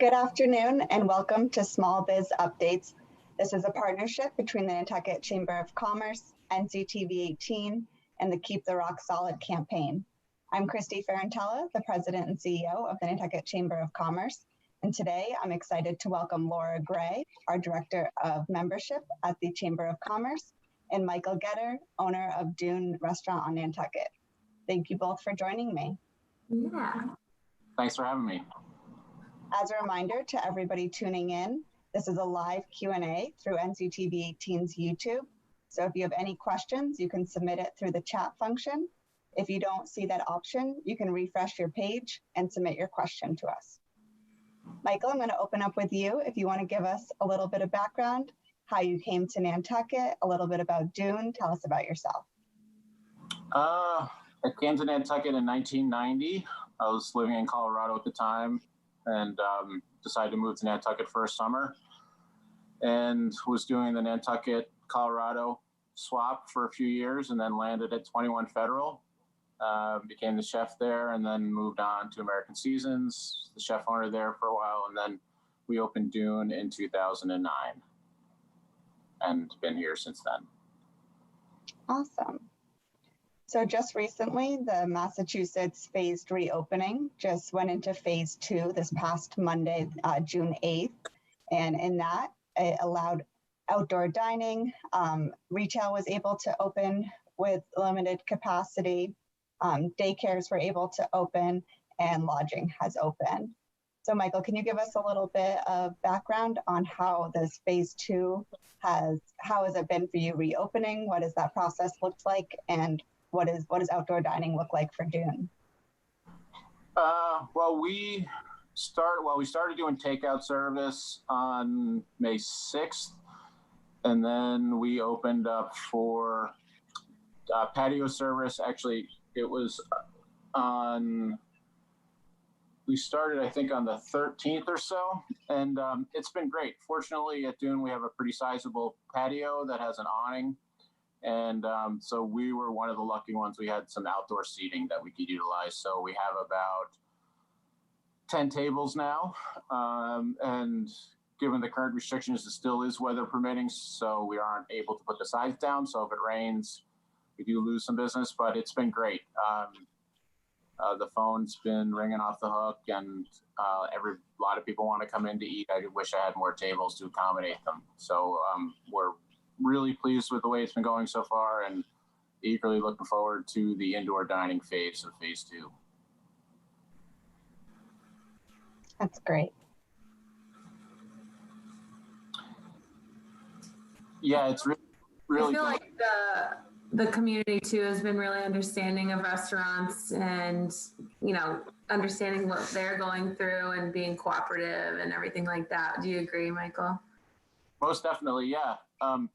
Good afternoon and welcome to Small Biz Updates. This is a partnership between the Nantucket Chamber of Commerce, NCTV 18, and the Keep the Rock Solid campaign. I'm Christy Ferrantella, the President and CEO of the Nantucket Chamber of Commerce, and today I'm excited to welcome Laura Gray, our Director of Membership at the Chamber of Commerce, and Michael Getter, owner of Dune Restaurant on Nantucket. Thank you both for joining me. Yeah. Thanks for having me. As a reminder to everybody tuning in, this is a live Q&A through NCTV 18's YouTube. So if you have any questions, you can submit it through the chat function. If you don't see that option, you can refresh your page and submit your question to us. Michael, I'm going to open up with you. If you want to give us a little bit of background, how you came to Nantucket, a little bit about Dune, tell us about yourself. I came to Nantucket in 1990. I was living in Colorado at the time, and decided to move to Nantucket for a summer, and was doing the Nantucket, Colorado swap for a few years, and then landed at 21 Federal, became the chef there, and then moved on to American Seasons, the chef owner there for a while, and then we opened Dune in 2009, and been here since then. Awesome. So just recently, the Massachusetts phased reopening just went into phase 2 this past Monday, June 8th. And in that, it allowed outdoor dining. Retail was able to open with limited capacity. Daycares were able to open, and lodging has opened. So Michael, can you give us a little bit of background on how this phase 2 how has it been for you reopening? What does that process look like? And what does outdoor dining look like for Dune? We started doing takeout service on May 6th, and then we opened up for patio service. Actually, it was we started, I think, on the 13th or so, and it's been great. Fortunately, at Dune, we have a pretty sizable patio that has an awning. And so we were one of the lucky ones. We had some outdoor seating that we could utilize. So we have about 10 tables now. And given the current restrictions, it still is weather permitting. So we aren't able to put the sides down. So if it rains, we do lose some business, but it's been great. The phone's been ringing off the hook, and a lot of people want to come in to eat. I wish I had more tables to accommodate them. So we're really pleased with the way it's been going so far, and eagerly looking forward to the indoor dining phase of phase 2. That's great. Yeah, it's really I feel like the community too has been really understanding of restaurants, and understanding what they're going through and being cooperative and everything like that. Do you agree, Michael? Most definitely, yeah.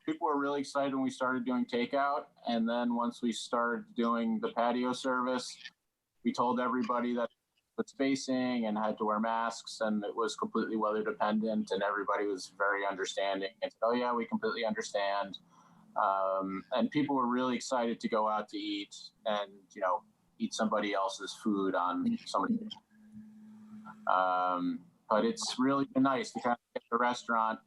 People were really excited when we started doing takeout, and then once we started doing the patio service, we told everybody that put spacing and had to wear masks, and it was completely weather dependent, and everybody was very understanding and said, "Oh yeah, we completely understand." And people were really excited to go out to eat and eat somebody else's food on somebody. But it's really been nice to kind of get the restaurant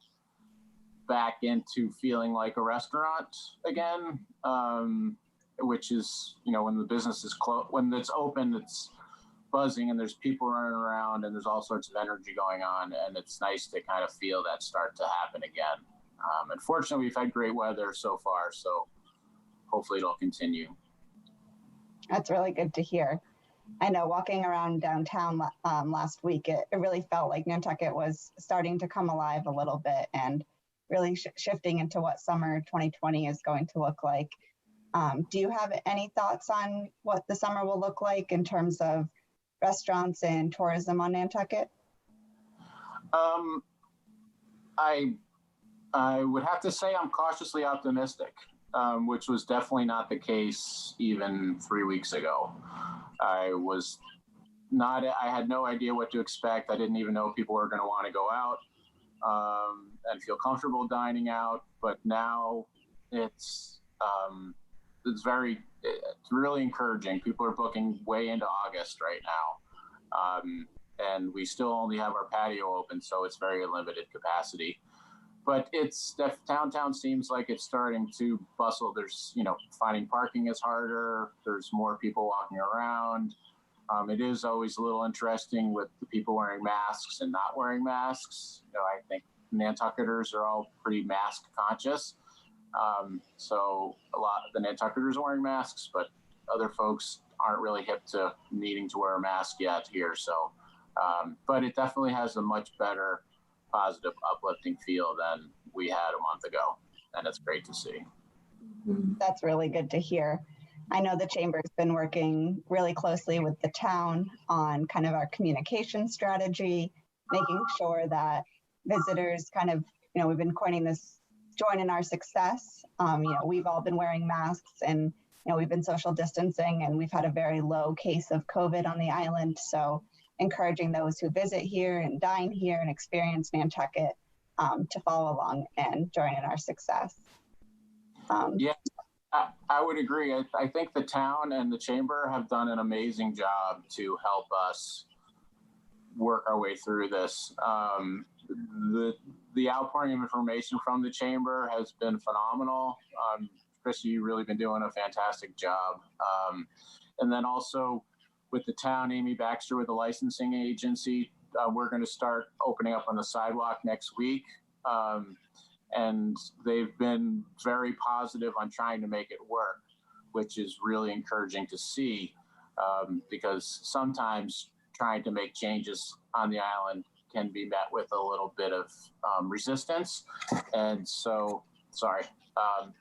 back into feeling like a restaurant again, which is, when the business is when it's open, it's buzzing and there's people running around and there's all sorts of energy going on, and it's nice to kind of feel that start to happen again. Unfortunately, we've had great weather so far, so hopefully it'll continue. That's really good to hear. I know walking around downtown last week, it really felt like Nantucket was starting to come alive a little bit, and really shifting into what summer 2020 is going to look like. Do you have any thoughts on what the summer will look like in terms of restaurants and tourism on Nantucket? I would have to say I'm cautiously optimistic, which was definitely not the case even 3 weeks ago. I had no idea what to expect. I didn't even know people were going to want to go out and feel comfortable dining out. But now it's really encouraging. People are booking way into August right now. and we still only have our patio open, so it's very limited capacity. But downtown seems like it's starting to bustle. There's, finding parking is harder. There's more people walking around. It is always a little interesting with the people wearing masks and not wearing masks. I think Nantucketers are all pretty mask conscious. So a lot of the Nantucketers are wearing masks, but other folks aren't really hip to needing to wear a mask yet here. So, but it definitely has a much better positive, uplifting feel than we had a month ago. And it's great to see. That's really good to hear. I know the Chamber's been working really closely with the town on kind of our communication strategy, making sure that visitors kind of, we've been coining this join in our success. We've all been wearing masks and, we've been social distancing, and we've had a very low case of COVID on the island. So encouraging those who visit here and dine here and experience Nantucket to follow along and join in our success. Yeah, I would agree. I think the town and the Chamber have done an amazing job to help us work our way through this. The outpouring of information from the Chamber has been phenomenal. Chris, you've really been doing a fantastic job. And then also with the town, Amy Baxter with the licensing agency, we're going to start opening up on the sidewalk next week. And they've been very positive on trying to make it work, which is really encouraging to see, because sometimes trying to make changes on the island can be met with a little bit of resistance. And so,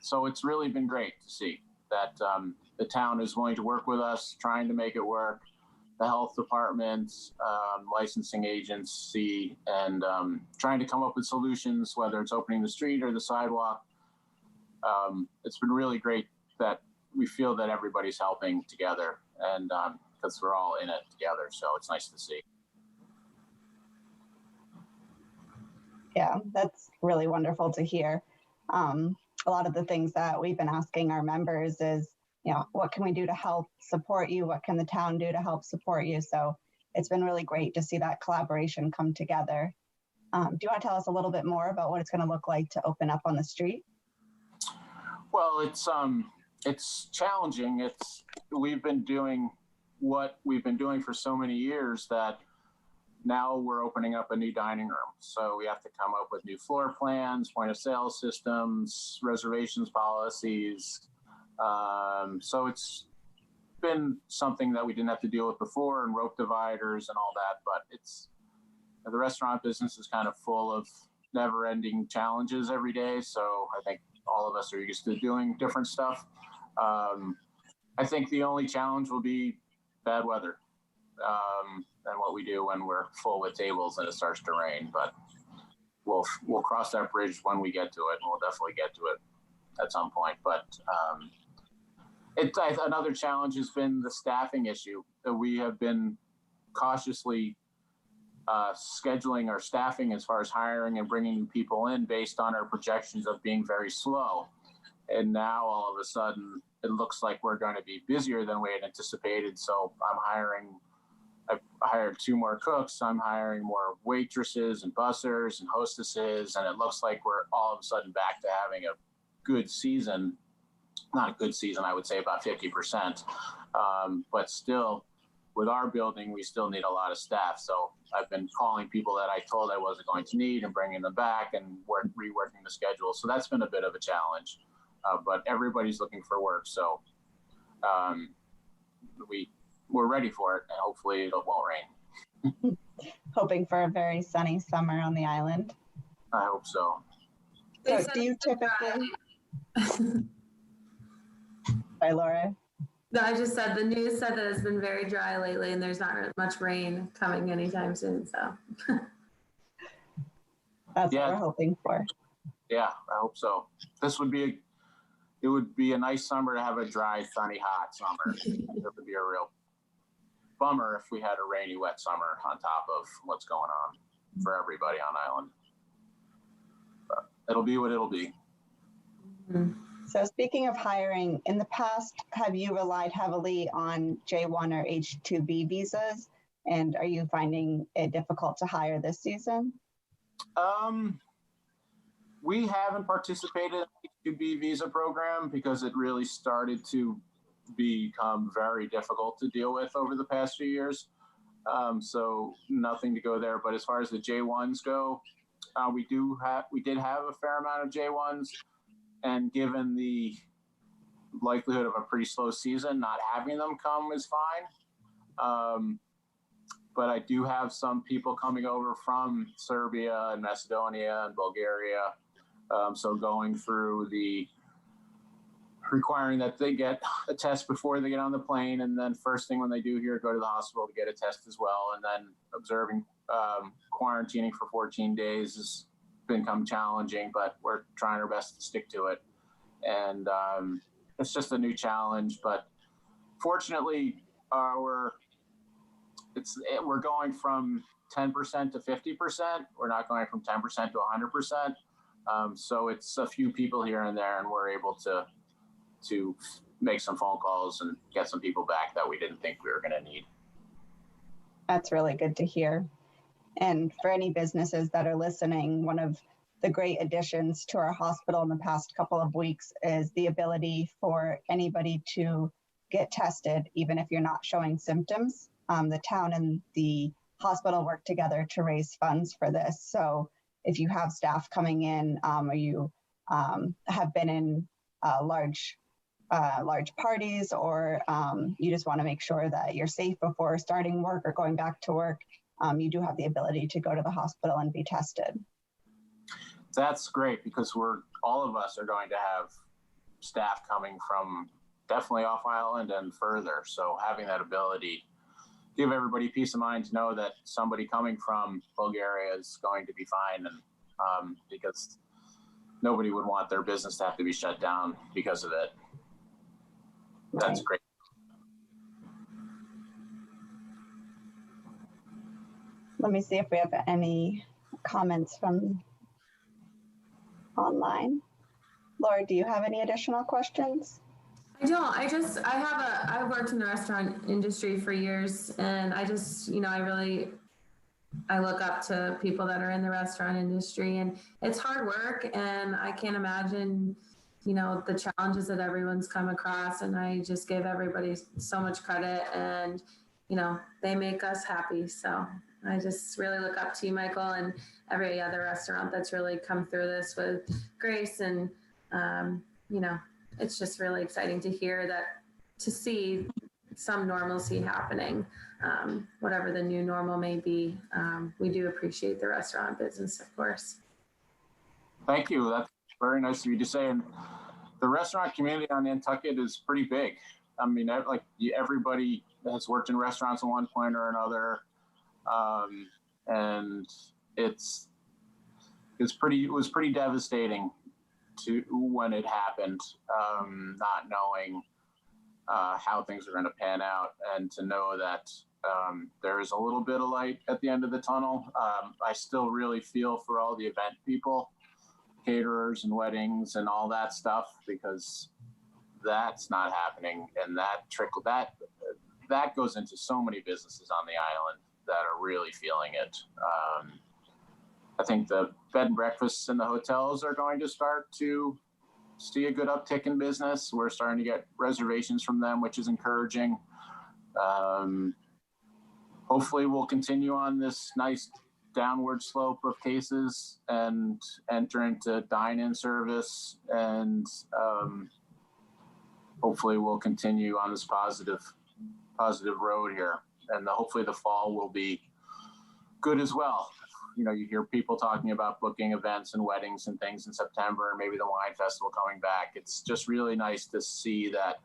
so it's really been great to see that the town is willing to work with us, trying to make it work. The health department, licensing agency, and trying to come up with solutions, whether it's opening the street or the sidewalk. It's been really great that we feel that everybody's helping together, and because we're all in it together. So it's nice to see. Yeah, that's really wonderful to hear. A lot of the things that we've been asking our members is, what can we do to help support you? What can the town do to help support you? So it's been really great to see that collaboration come together. Do you want to tell us a little bit more about what it's going to look like to open up on the street? Well, it's challenging. We've been doing what we've been doing for so many years that now we're opening up a new dining room. So we have to come up with new floor plans, point of sale systems, reservations policies. So it's been something that we didn't have to deal with before, and rope dividers and all that, but the restaurant business is kind of full of never-ending challenges every day. So I think all of us are used to doing different stuff. I think the only challenge will be bad weather, and what we do when we're full with tables and it starts to rain, but we'll cross that bridge when we get to it, and we'll definitely get to it at some point. But another challenge has been the staffing issue. We have been cautiously scheduling our staffing as far as hiring and bringing new people in based on our projections of being very slow. And now all of a sudden it looks like we're going to be busier than we had anticipated. So I've hired 2 more cooks. I'm hiring more waitresses and bussers and hostesses. And it looks like we're all of a sudden back to having a good season. Not a good season, I would say about 50%. But still, with our building, we still need a lot of staff. So I've been calling people that I told I wasn't going to need and bringing them back and reworking the schedule. So that's been a bit of a challenge. But everybody's looking for work. So we're ready for it, and hopefully it won't rain. Hoping for a very sunny summer on the island. I hope so. So do you typically... Sorry, Laura. No, I just said the news said that it's been very dry lately, and there's not much rain coming anytime soon. So that's what we're hoping for. Yeah, I hope so. It would be a nice summer to have a dry, sunny, hot summer. It would be a real bummer if we had a rainy, wet summer on top of what's going on for everybody on island. But it'll be what it'll be. Mm-hmm. So speaking of hiring, in the past, have you relied heavily on J1 or H2B visas And are you finding it difficult to hire this season? We haven't participated in the H-2B visa program because it really started to become very difficult to deal with over the past few years. So nothing to go there. But as far as the J1s go, we did have a fair amount of J1s, and given the likelihood of a pretty slow season, not having them come is fine. But I do have some people coming over from Serbia and Macedonia and Bulgaria. So going through the requiring that they get a test before they get on the plane, and then first thing when they do here, go to the hospital to get a test as well, and then observing quarantining for 14 days has become challenging, but we're trying our best to stick to it. And it's just a new challenge, but fortunately we're going from 10% to 50%. We're not going from 10% to 100%. So it's a few people here and there, and we're able to make some phone calls and get some people back that we didn't think we were going to need. That's really good to hear. And for any businesses that are listening, one of the great additions to our hospital in the past couple of weeks is the ability for anybody to get tested, even if you're not showing symptoms. The town and the hospital work together to raise funds for this. So if you have staff coming in, or you have been in large parties, or you just want to make sure that you're safe before starting work or going back to work, you do have the ability to go to the hospital and be tested. That's great, because all of us are going to have staff coming from definitely off island and further. So having that ability, give everybody peace of mind to know that somebody coming from Bulgaria is going to be fine, and because nobody would want their business to have to be shut down because of it. Right. That's great. Let me see if we have any comments from online. Laura, do you have any additional questions? I don't. I worked in the restaurant industry for years, and I just, I look up to people that are in the restaurant industry, and it's hard work, and I can't imagine, the challenges that everyone's come across, and I just give everybody so much credit, and, they make us happy. So I just really look up to you, Michael, and every other restaurant that's really come through this with grace, and, it's just really exciting to see some normalcy happening, whatever the new normal may be. We do appreciate the restaurant business, of course. Thank you. That's very nice of you to say. And the restaurant community on Nantucket is pretty big. I mean, everybody has worked in restaurants at one point or another. And it was pretty devastating when it happened, not knowing how things are going to pan out, and to know that there is a little bit of light at the end of the tunnel. I still really feel for all the event people, caterers and weddings and all that stuff, because that's not happening, and that goes into so many businesses on the island that are really feeling it. I think the bed and breakfasts and the hotels are going to start to see a good uptick in business. We're starting to get reservations from them, which is encouraging. Hopefully we'll continue on this nice downward slope of cases and enter into dine-in service, and hopefully we'll continue on this positive road here. And hopefully the fall will be good as well. You hear people talking about booking events and weddings and things in September, maybe the wine festival coming back. It's just really nice to see that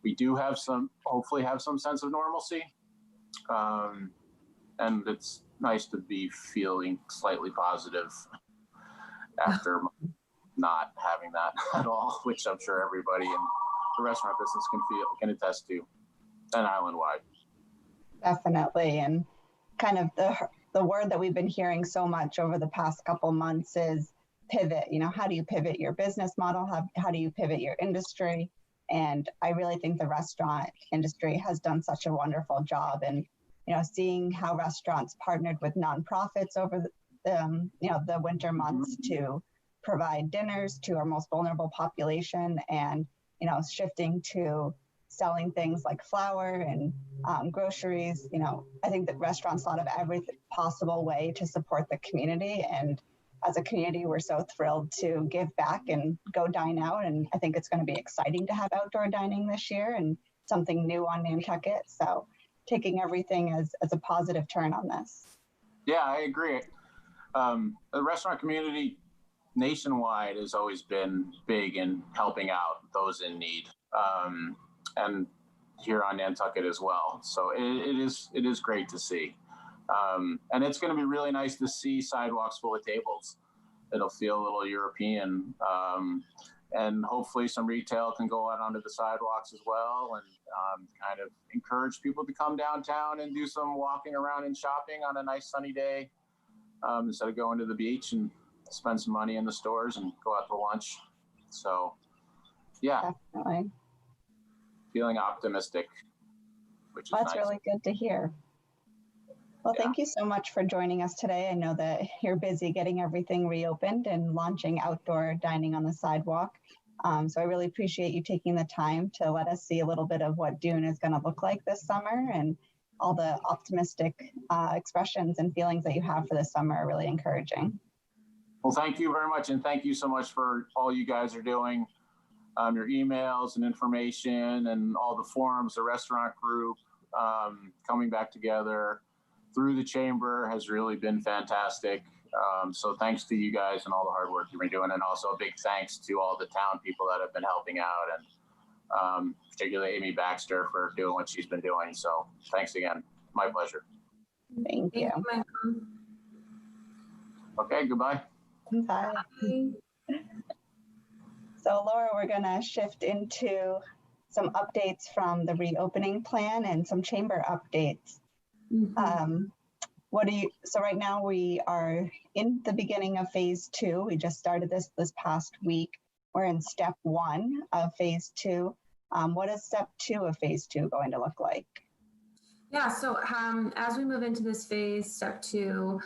we do hopefully have some sense of normalcy. And it's nice to be feeling slightly positive after not having that at all, which I'm sure everybody in the restaurant business can attest to, and island-wide. Definitely. And kind of the word that we've been hearing so much over the past couple months is pivot. How do you pivot your business model? How do you pivot your industry? And I really think the restaurant industry has done such a wonderful job in seeing how restaurants partnered with nonprofits over the winter months to provide dinners to our most vulnerable population, and shifting to selling things like flour and groceries. I think that restaurants thought of every possible way to support the community, and as a community, we're so thrilled to give back and go dine out. And I think it's going to be exciting to have outdoor dining this year and something new on Nantucket. So taking everything as a positive turn on this. Yeah, I agree. The restaurant community nationwide has always been big in helping out those in need, and here on Nantucket as well. So it is great to see. And it's going to be really nice to see sidewalks full of tables. It'll feel a little European. And hopefully some retail can go out onto the sidewalks as well, and kind of encourage people to come downtown and do some walking around and shopping on a nice sunny day, instead of going to the beach and spend some money in the stores and go out to lunch. So, yeah. Definitely. Feeling optimistic, which is That's nice. really good to hear. Well, thank you so much for joining us today. I know that you're busy getting everything reopened and launching outdoor dining on the sidewalk. So I really appreciate you taking the time to let us see a little bit of what Dune is going to look like this summer, and all the optimistic expressions and feelings that you have for this summer are really encouraging. Well, thank you very much. And thank you so much for all you guys are doing, your emails and information and all the forums, the restaurant group, coming back together through the chamber has really been fantastic. So thanks to you guys and all the hard work you've been doing. And also a big thanks to all the town people that have been helping out, and particularly Amy Baxter for doing what she's been doing. So thanks again. My pleasure. Thank you. Okay, goodbye. Bye. So Laura, we're going to shift into some updates from the reopening plan and some chamber updates. Mm-hmm. So right now we are in the beginning of phase 2. We just started this past week. We're in step 1 of phase 2. What is step 2 of phase 2 going to look like? Yeah, so as we move into this phase, step 2,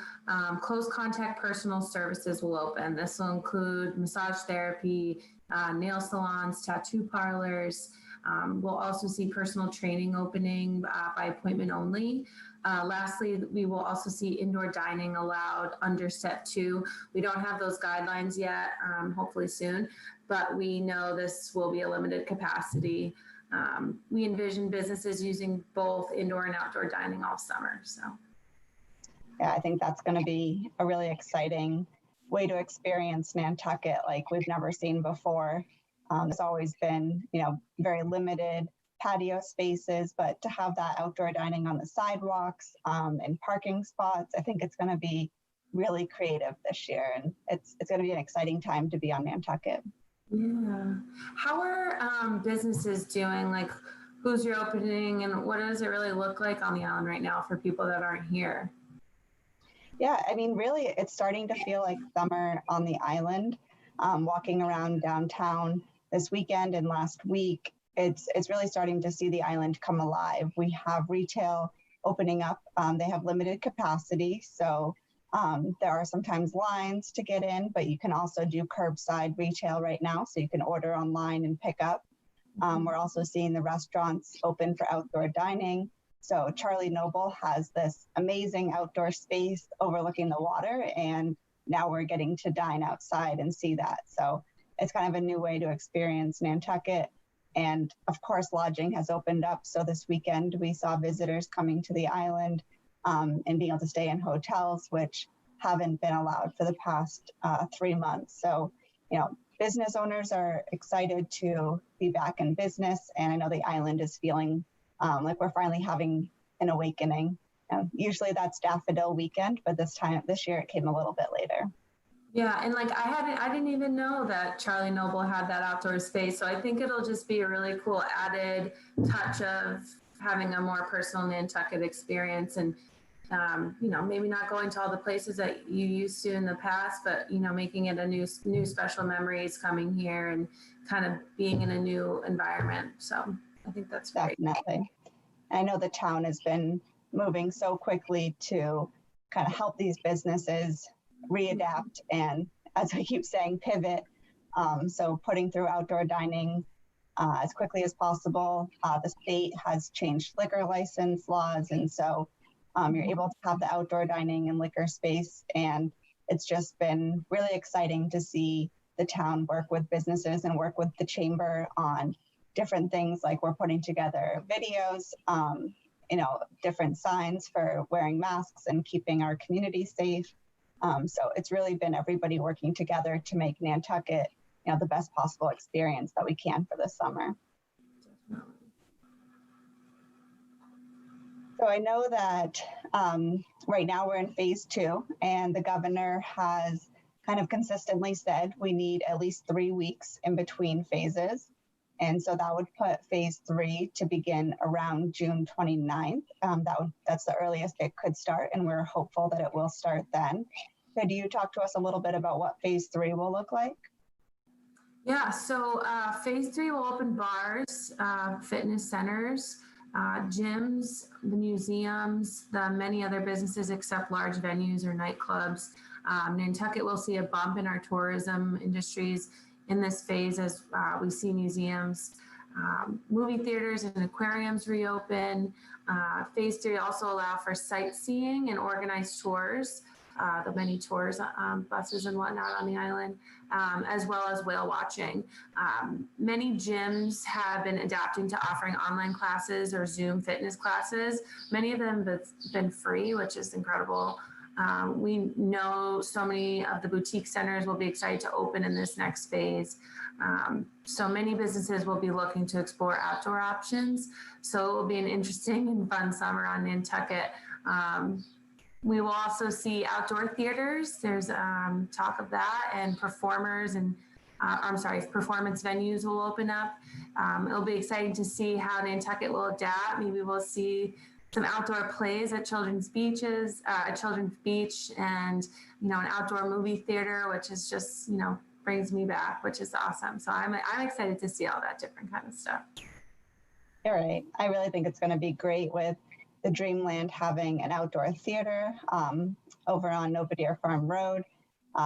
close contact personal services will open. This will include massage therapy, nail salons, tattoo parlors. We'll also see personal training opening by appointment only. Lastly, we will also see indoor dining allowed under step 2. We don't have those guidelines yet, hopefully soon, but we know this will be a limited capacity. We envision businesses using both indoor and outdoor dining all summer. So, yeah, I think that's going to be a really exciting way to experience Nantucket like we've never seen before. There's always been, very limited patio spaces, but to have that outdoor dining on the sidewalks and parking spots, I think it's going to be really creative this year, and it's going to be an exciting time to be on Nantucket. Yeah. How are businesses doing? Like, who's reopening, and what does it really look like on the island right now for people that aren't here? Yeah, I mean, really, it's starting to feel like summer on the island. Walking around downtown this weekend and last week, it's really starting to see the island come alive. We have retail opening up. They have limited capacity, so there are sometimes lines to get in, but you can also do curbside retail right now, so you can order online and pick up. We're also seeing the restaurants open for outdoor dining. So Charlie Noble has this amazing outdoor space overlooking the water, and now we're getting to dine outside and see that. So it's kind of a new way to experience Nantucket. And of course, lodging has opened up. So this weekend, we saw visitors coming to the island and being able to stay in hotels, which haven't been allowed for the past 3 months. So, business owners are excited to be back in business. And I know the island is feeling like we're finally having an awakening. Usually that's Daffodil Weekend, but this year it came a little bit later. Yeah, and I didn't even know that Charlie Noble had that outdoor space. So I think it'll just be a really cool added touch of having a more personal Nantucket experience, and maybe not going to all the places that you used to in the past, but making it a new special memories coming here and kind of being in a new environment. So I think that's great. Definitely. I know the town has been moving so quickly to kind of help these businesses readapt and, as I keep saying, pivot. So putting through outdoor dining as quickly as possible. The state has changed liquor license laws, and so you're able to have the outdoor dining and liquor space. And it's just been really exciting to see the town work with businesses and work with the chamber on different things, like we're putting together videos, different signs for wearing masks and keeping our community safe. So it's really been everybody working together to make Nantucket, the best possible experience that we can for this summer. So I know that right now we're in phase 2, and the governor has kind of consistently said we need at least 3 weeks in between phases. And so that would put phase 3 to begin around June 29th. That's the earliest it could start, and we're hopeful that it will start then. Could you talk to us a little bit about what phase 3 will look like? Yeah, so phase 3 will open bars, fitness centers, gyms, the museums, the many other businesses except large venues or nightclubs. Nantucket will see a bump in our tourism industries in this phase as we see museums, movie theaters and aquariums reopen. Phase 3 also allow for sightseeing and organized tours, the many tours, buses and whatnot on the island, as well as whale watching. Many gyms have been adapting to offering online classes or Zoom fitness classes. Many of them have been free, which is incredible. We know so many of the boutique centers will be excited to open in this next phase. So many businesses will be looking to explore outdoor options. So it will be an interesting and fun summer on Nantucket. We will also see outdoor theaters. There's talk of that, and performance venues will open up. It'll be exciting to see how Nantucket will adapt. Maybe we'll see some outdoor plays at Children's Beach, and an outdoor movie theater, which is just brings me back, which is awesome. So I'm excited to see all that different kind of stuff. You're right. I really think it's going to be great with the Dreamland having an outdoor theater over on Novadear Farm Road.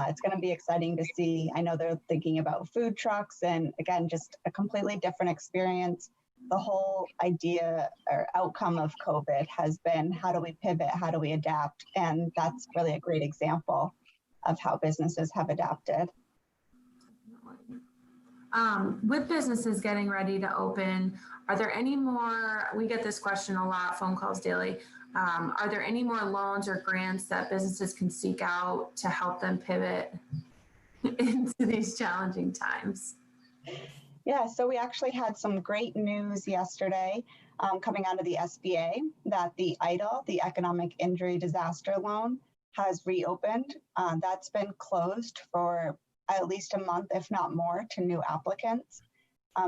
It's going to be exciting to see. I know they're thinking about food trucks, and again, just a completely different experience. The whole idea or outcome of COVID has been, how do we pivot? How do we adapt? And that's really a great example of how businesses have adapted. With businesses getting ready to open, are there any more, we get this question a lot, phone calls daily, are there any more loans or grants that businesses can seek out to help them pivot into these challenging times? Yeah, so we actually had some great news yesterday coming out of the SBA that the EIDL, the Economic Injury Disaster Loan, has reopened. That's been closed for at least a month, if not more, to new applicants.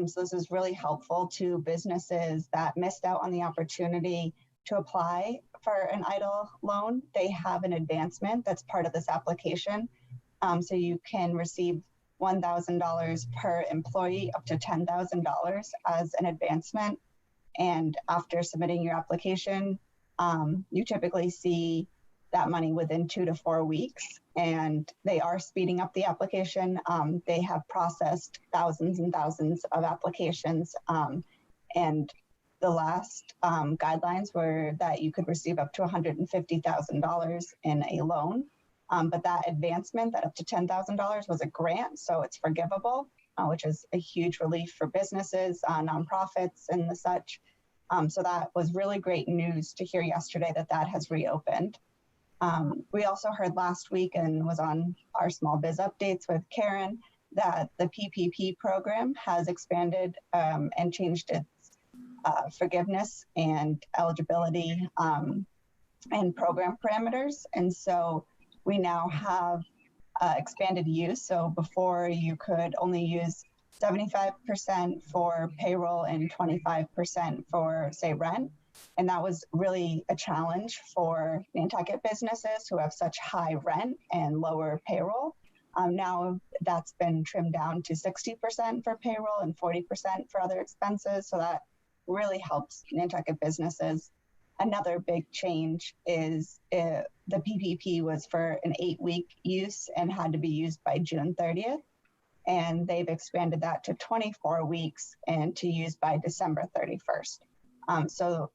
So this is really helpful to businesses that missed out on the opportunity to apply for an EIDL loan. They have an advancement that's part of this application. So you can receive $1,000 per employee, up to $10,000 as an advancement. And after submitting your application, you typically see that money within 2 to 4 weeks, and they are speeding up the application. They have processed thousands and thousands of applications, and the last guidelines were that you could receive up to $150,000 in a loan. But that advancement, that up to $10,000, was a grant, so it's forgivable, which is a huge relief for businesses, nonprofits, and the such. So that was really great news to hear yesterday that has reopened. We also heard last week, and was on our Small Biz Updates with Karen, that the PPP program has expanded and changed its forgiveness and eligibility and program parameters. And so we now have expanded use. So before, you could only use 75% for payroll and 25% for, say, rent. And that was really a challenge for Nantucket businesses who have such high rent and lower payroll. Now that's been trimmed down to 60% for payroll and 40% for other expenses. So that really helps Nantucket businesses. another big change is the PPP was for an 8-week use and had to be used by June 30th. And they've expanded that to 24 weeks and to use by December 31st. So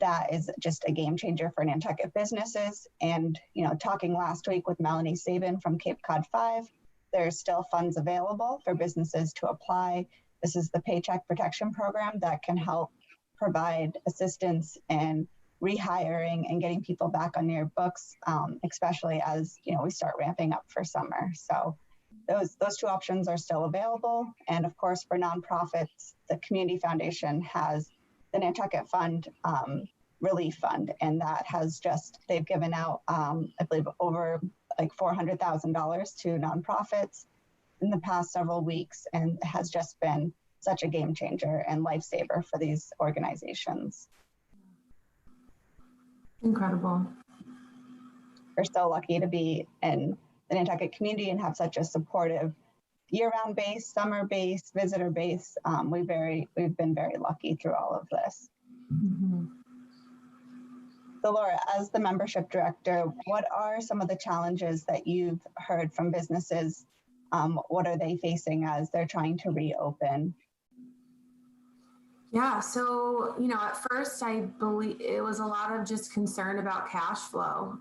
that is just a game changer for Nantucket businesses. And, talking last week with Melanie Sabin from Cape Cod 5, there's still funds available for businesses to apply. This is the Paycheck Protection Program that can help provide assistance in rehiring and getting people back on your books, especially as, we start ramping up for summer. So those two options are still available. And of course, for nonprofits, the Community Foundation has the Nantucket Fund Relief Fund, and that has they've given out, I believe, over like $400,000 to nonprofits in the past several weeks, and has just been such a game changer and lifesaver for these organizations. Incredible. We're so lucky to be in the Nantucket community and have such a supportive year-round base, summer base, visitor base. We've been very lucky through all of this. Mm-hmm. So Laura, as the membership director, what are some of the challenges that you've heard from businesses? What are they facing as they're trying to reopen? Yeah, so, at first I believe it was a lot of just concern about cash flow.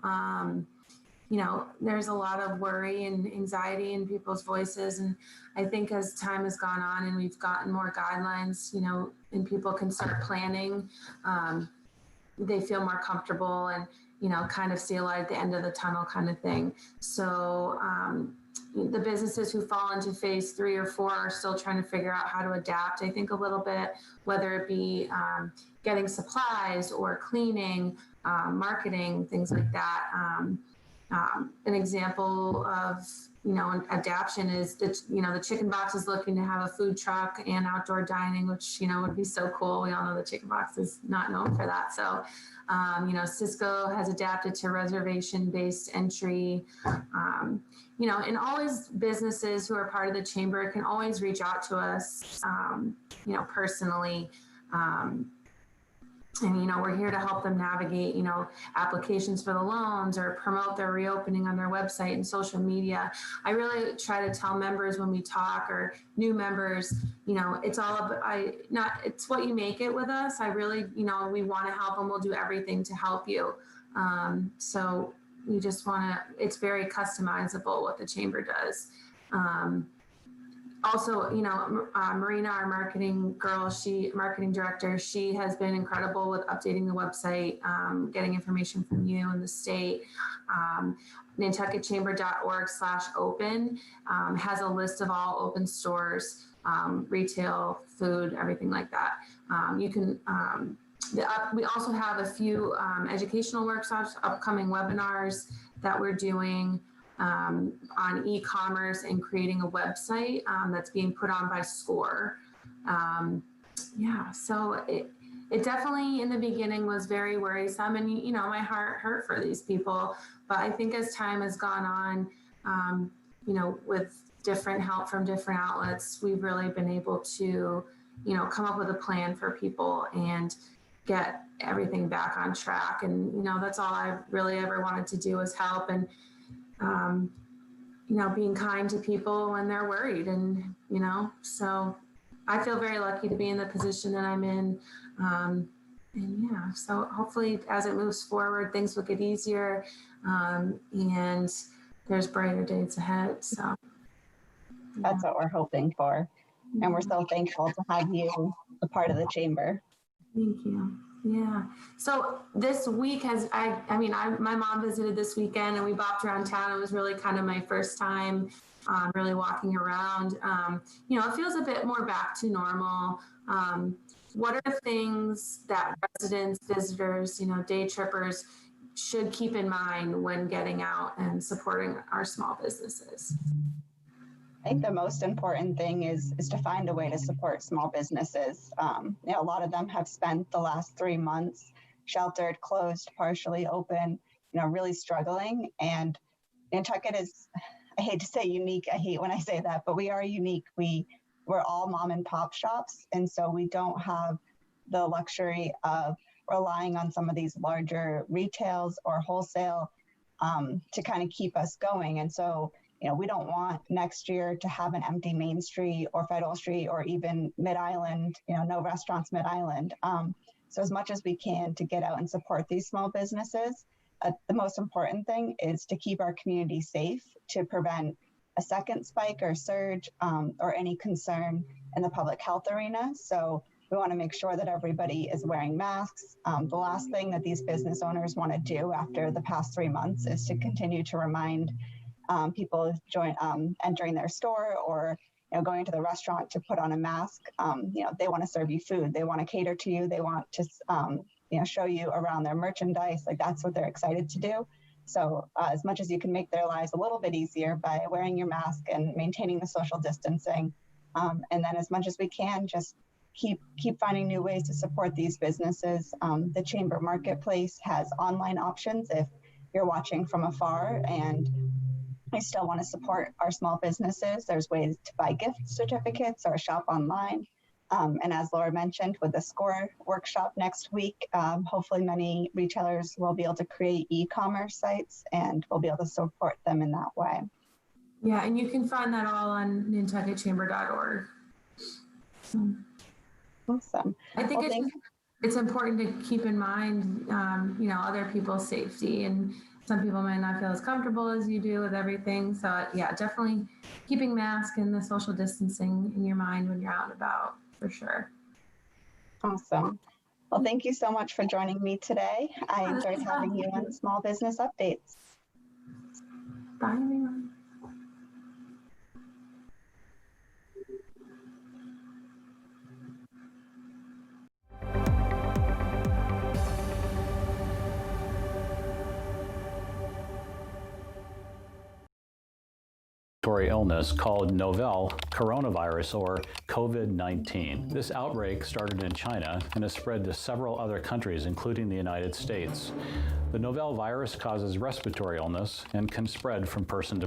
There's a lot of worry and anxiety in people's voices. And I think as time has gone on and we've gotten more guidelines, and people can start planning, they feel more comfortable and, kind of see a light at the end of the tunnel kind of thing. So the businesses who fall into phase 3 or 4 are still trying to figure out how to adapt, I think, a little bit, whether it be getting supplies or cleaning, marketing, things like that. An example of, an adaptation is that, the Chicken Box is looking to have a food truck and outdoor dining, which, would be so cool. We all know the Chicken Box is not known for that. So, Cisco has adapted to reservation-based entry. And always businesses who are part of the chamber can always reach out to us, personally. And, we're here to help them navigate, applications for the loans or promote their reopening on their website and social media. I really try to tell members when we talk, or new members, it's all about, it's what you make it with us. I really, we want to help, and we'll do everything to help you. So we just want to, it's very customizable what the chamber does. Also, Marina, our marketing director, she has been incredible with updating the website, getting information from you and the state. NantucketChamber.org/open has a list of all open stores, retail, food, everything like that. You can, we also have a few educational workshops, upcoming webinars that we're doing on e-commerce and creating a website that's being put on by SCORE. So it definitely in the beginning was very worrisome, and my heart hurt for these people. But I think as time has gone on, with different help from different outlets, we've really been able to, come up with a plan for people and get everything back on track. And, that's all I really ever wanted to do is help, and being kind to people when they're worried. And, so I feel very lucky to be in the position that I'm in. So hopefully as it moves forward, things will get easier, and there's brighter days ahead. So that's what we're hoping for. And we're so thankful to have you a part of the chamber. Thank you. Yeah. So this week my mom visited this weekend, and we bopped around town. It was really kind of my first time really walking around. It feels a bit more back to normal. What are things that residents, visitors, day trippers should keep in mind when getting out and supporting our small businesses? I think the most important thing is to find a way to support small businesses. A lot of them have spent the last 3 months sheltered, closed, partially open, really struggling. And Nantucket is, I hate to say unique. I hate when I say that, but we are unique. We're all mom and pop shops. And so we don't have the luxury of relying on some of these larger retails or wholesale to kind of keep us going. And so, we don't want next year to have an empty Main Street or Federal Street or even Mid-Island, no restaurants Mid-Island. So as much as we can to get out and support these small businesses, the most important thing is to keep our community safe to prevent a second spike or surge or any concern in the public health arena. So we want to make sure that everybody is wearing masks. The last thing that these business owners want to do after the past 3 months is to continue to remind people entering their store or going to the restaurant to put on a mask. They want to serve you food. They want to cater to you. They want to show you around their merchandise. Like that's what they're excited to do. So as much as you can make their lives a little bit easier by wearing your mask and maintaining the social distancing, and then as much as we can, just keep finding new ways to support these businesses. The Chamber Marketplace has online options if you're watching from afar and I still want to support our small businesses. There's ways to buy gift certificates or shop online. And as Laura mentioned, with the SCORE workshop next week, hopefully many retailers will be able to create e-commerce sites and we'll be able to support them in that way. Yeah, and you can find that all on nantucketchamber.org. Awesome. I think it's important to keep in mind, other people's safety, and some people might not feel as comfortable as you do with everything. So yeah, definitely keeping mask and the social distancing in your mind when you're out and about, for sure. Awesome. Well, thank you so much for joining me today. I enjoyed having you on Small Business Updates. Bye, everyone. Illness called novel coronavirus or COVID-19. This outbreak started in China and has spread to several other countries, including the United States. The novel virus causes respiratory illness and can spread from person to person.